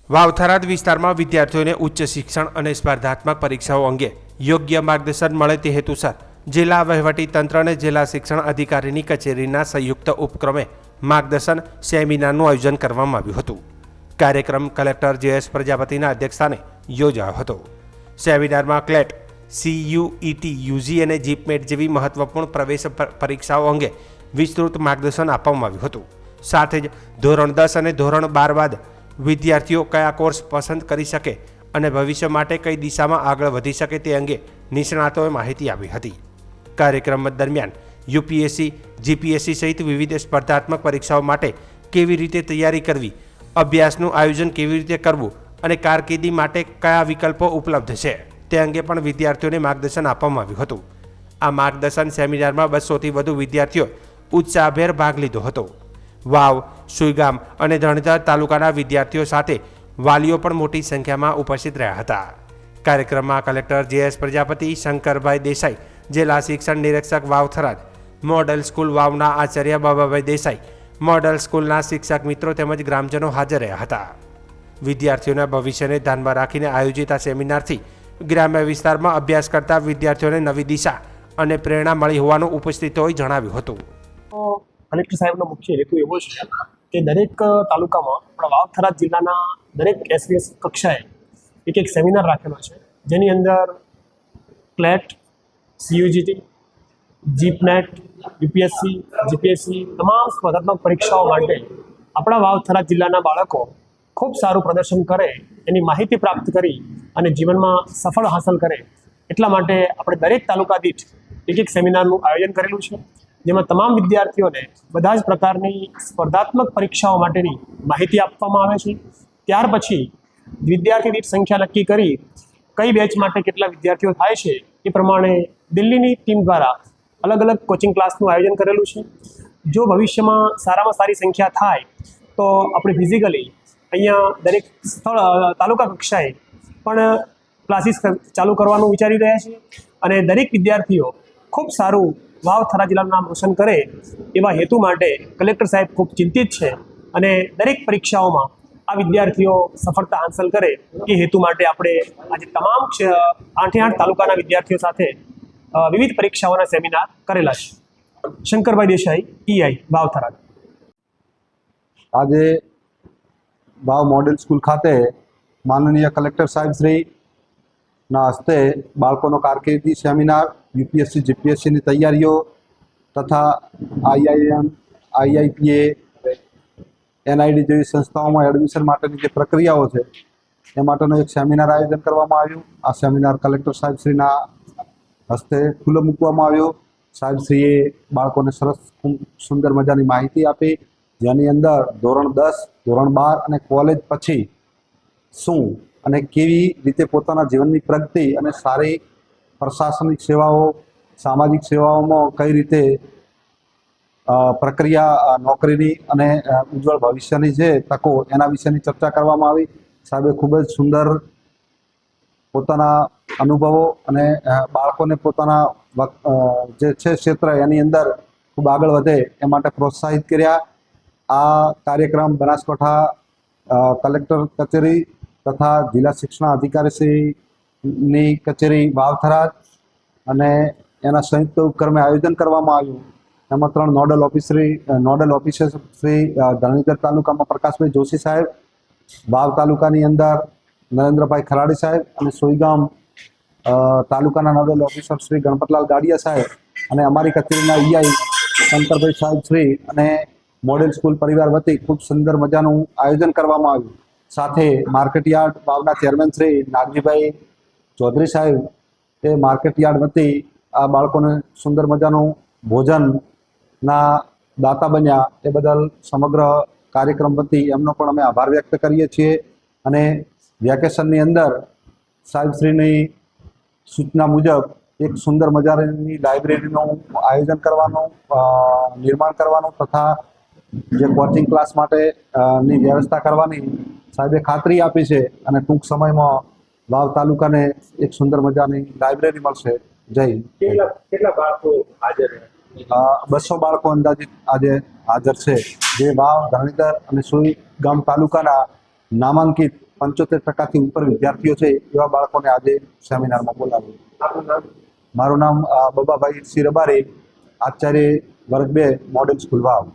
વાવ-થરાદ વિસ્તારમાં વિદ્યાર્થીઓને ઉચ્ચ શિક્ષણ અને સ્પર્ધાત્મક પરીક્ષાઓ અંગે યોગ્ય માર્ગદર્શન મળે તે હેતુસર જિલ્લા વહીવટી તંત્ર અને જિલ્લા શિક્ષણ અધિકારીની કચેરીના સંયુક્ત ઉપક્રમે માર્ગદર્શન સેમિનારનું આયોજન કરવામાં આવ્યું હતું. કાર્યક્રમ કલેક્ટર જે.એસ. પ્રજાપતિના અધ્યક્ષસ્થાને યોજાયો હતો. સેમિનારમાં ક્લેટ, CUET, UG અને જીપમેટ જેવી મહત્વપૂર્ણ પ્રવેશ પરીક્ષાઓ અંગે વિસ્તૃત માર્ગદર્શન આપવામાં આવ્યું હતું. સાથે જ ધોરણ 10 અને ધોરણ 12 બાદ વિદ્યાર્થીઓ કયા કોર્સ પસંદ કરી શકે અને ભવિષ્ય માટે કઈ દિશામાં આગળ વધી શકે તે અંગે નિષ્ણાતોએ માહિતી આપી હતી. કાર્યક્રમ દરમિયાન UPSC, GPSC સહિત વિવિધ સ્પર્ધાત્મક પરીક્ષાઓ માટે કેવી રીતે તૈયારી કરવી, અભ્યાસનું આયોજન કેવી રીતે કરવું અને કારકિર્દી માટે કયા વિકલ્પો ઉપલબ્ધ છે તે અંગે પણ વિદ્યાર્થીઓને માર્ગદર્શન આપવામાં આવ્યું હતું. આ માર્ગદર્શન સેમિનારમાં 200થી વધુ વિદ્યાર્થીઓ ઉત્સાહભેર ભાગ લીધો હતો. વાવ, સુઈગામ અને ધણધર તાલુકાના વિદ્યાર્થીઓ સાથે વાલીઓ પણ મોટી સંખ્યામાં ઉપસ્થિત રહ્યા હતા. કાર્યક્રમમાં કલેક્ટર જે.એસ. પ્રજાપતિ, શંકરભાઈ દેસાઈ, જિલ્લા શિક્ષણ નિરીક્ષક વાવ-થરાદ, model school વાવના Acharya Bababhai Desai, model સ્કૂલના શિક્ષક મિત્રો તેમજ ગ્રામજનો હાજર રહ્યા હતા. વિદ્યાર્થીઓના ભવિષ્યને ધ્યાનમાં રાખીને આયોજિત આ સેમિનારથી ગ્રામ્ય વિસ્તારમાં અભ્યાસ કરતા વિદ્યાર્થીઓને નવી દિશા અને પ્રેરણા મળી હોવાનું ઉપસ્થિતોએ જણાવ્યું હતું. કલેક્ટર સાહેબનો મુખ્ય હેતુ એવો છે કે દરેક તાલુકામાં આપણા વાવ-થરાદ જિલ્લાના દરેક SBS કક્ષાએ એક સેમિનાર રાખેલો છે, જેની અંદર ક્લેટ, CUGT, જીપનેટ, UPSC, GPSC તમામ સ્પર્ધાત્મક પરીક્ષાઓ માટે આપણા વાવ-થરાદ જિલ્લાના બાળકો ખૂબ સારું પ્રદર્શન કરે, એની માહિતી પ્રાપ્ત કરી અને જીવનમાં સફળ હાંસલ કરે એટલા માટે આપણે દરેક તાલુકા દીઠ એક સેમિનારનું આયોજન કરેલું છે, જેમાં તમામ વિદ્યાર્થીઓને બધા જ પ્રકારની સ્પર્ધાત્મક પરીક્ષાઓ માટેની માહિતી આપવામાં આવે છે. ત્યાર પછી વિદ્યાર્થી દીઠ સંખ્યા નક્કી કરી કઈ બેચ માટે કેટલા વિદ્યાર્થીઓ થાય છે એ પ્રમાણે દિલ્હીની ટીમ દ્વારા અલગ અલગ કોચિંગ ક્લાસનું આયોજન કરેલું છે. જો ભવિષ્યમાં સારામાં સારી સંખ્યા થાય તો આપણે ફિઝિકલી અહીંયા દરેક સ્થળ તાલુકા કક્ષાએ પણ ક્લાસીસ ચાલુ કરવાનું વિચારી રહ્યા છીએ અને દરેક વિદ્યાર્થીઓ ખૂબ સારું વાવ-થરાદ જિલ્લાનું નામ રોશન કરે એવા હેતુ માટે કલેક્ટર સાહેબ ખૂબ ચિંતિત છે અને દરેક પરીક્ષાઓમાં આ વિદ્યાર્થીઓ સફળતા હાંસલ કરે એ હેતુ માટે આપણે આજે તમામ 8 તાલુકાના વિદ્યાર્થીઓ સાથે વિવિધ પરીક્ષાઓના સેમિનાર કરેલા છે. શંકરભાઈ દેસાઈ, EI, વાવ-થરાદ. આજે વાવ મોડેલ સ્કૂલ ખાતે માનનીય કલેક્ટર સાહેબ શ્રીના હસ્તે બાળકોનો કારકિર્દી સેમિનાર, UPSC, GPSCની તૈયારીઓ તથા IIM, IITA, NID જેવી સંસ્થાઓમાં એડમિશન માટેની જે પ્રક્રિયાઓ છે એ માટેનો એક સેમિનાર આયોજન કરવામાં આવ્યું. આ સેમિનાર કલેક્ટર સાહેબશ્રીના હસ્તે ખુલ્લો મૂકવામાં આવ્યો. સાહેબશ્રીએ બાળકોને સરસ સુંદર મજાની માહિતી આપી, જેની અંદર ધોરણ 10, ધોરણ 12 અને કોલેજ પછી શું અને કેવી રીતે પોતાના જીવનની પ્રગતિ અને સારી પ્રશાસનિક સેવાઓ, સામાજિક સેવાઓમાં કઈ રીતે પ્રક્રિયા નોકરીની અને ઉજ્જવળ ભવિષ્યની જે તકો એના વિશેની ચર્ચા કરવામાં આવી. સાહેબે ખૂબ જ સુંદર પોતાના અનુભવો અને બાળકોને પોતાના જે છે ક્ષેત્ર એની અંદર ખૂબ આગળ વધે એ માટે પ્રોત્સાહિત કર્યા. આ કાર્યક્રમ બનાસકાંઠા કલેક્ટર કચેરી તથા જિલ્લા શિક્ષણ અધિકારીશ્રીની કચેરી વાવ-થરાદ અને એના સંયુક્ત ઉપક્રમે આયોજન કરવામાં આવ્યું. એમાં 3 નોડલ ઓફિસર શ્રી ધણધર તાલુકામાં પ્રકાશભાઈ જોશી સાહેબ, વાવ તાલુકાની અંદર નરેન્દ્રભાઈ ખરાડી સાહેબ અને સોઈગામ તાલુકાના નોડલ ઓફિસર શ્રી ગણપતલાલ ગાડિયા સાહેબ અને અમારી કચેરીના EI શંકરભાઈ સાહેબ શ્રી અને મોડેલ સ્કૂલ પરિવાર વતી ખૂબ સુંદર મજાનું આયોજન કરવામાં આવ્યું. સાથે માર્કેટયાર્ડ વાવના ચેરમેન શ્રી નાગજીભાઈ ચૌધરી સાહેબ એ માર્કેટયાર્ડ વતી આ બાળકોને સુંદર મજાનું ભોજનના દાતા બન્યા એ બદલ સમગ્ર કાર્યક્રમ વતી એમનો પણ અમે આભાર વ્યક્ત કરીએ છીએ. અને વેકેશનની અંદર સાહેબશ્રીની સૂચના મુજબ એક સુંદર મજાની લાઇબ્રેરીનું આયોજન કરવાનું, નિર્માણ કરવાનું તથા જે કોચિંગ ક્લાસ માટે ની વ્યવસ્થા કરવાની સાહેબે ખાતરી આપી છે અને ટૂંક સમયમાં વાવ તાલુકાને એક સુંદર મજાની લાઇબ્રેરી મળશે. જય. કેટલા બાળકો હાજર? 200 બાળકો અંદાજિત આજે હાજર છે, જે વાવ, ધણીધર અને સુઈગામ તાલુકાના નામાંકિત 75% ઉપર વિદ્યાર્થીઓ છે એવા બાળકોને આજે સેમિનારમાં બોલાવ્યું. આપનું નામ? મારું નામ બબાભાઈ સિરબારી, આચાર્ય વર્ગ 2 મોડેલ સ્કૂલ વાવ.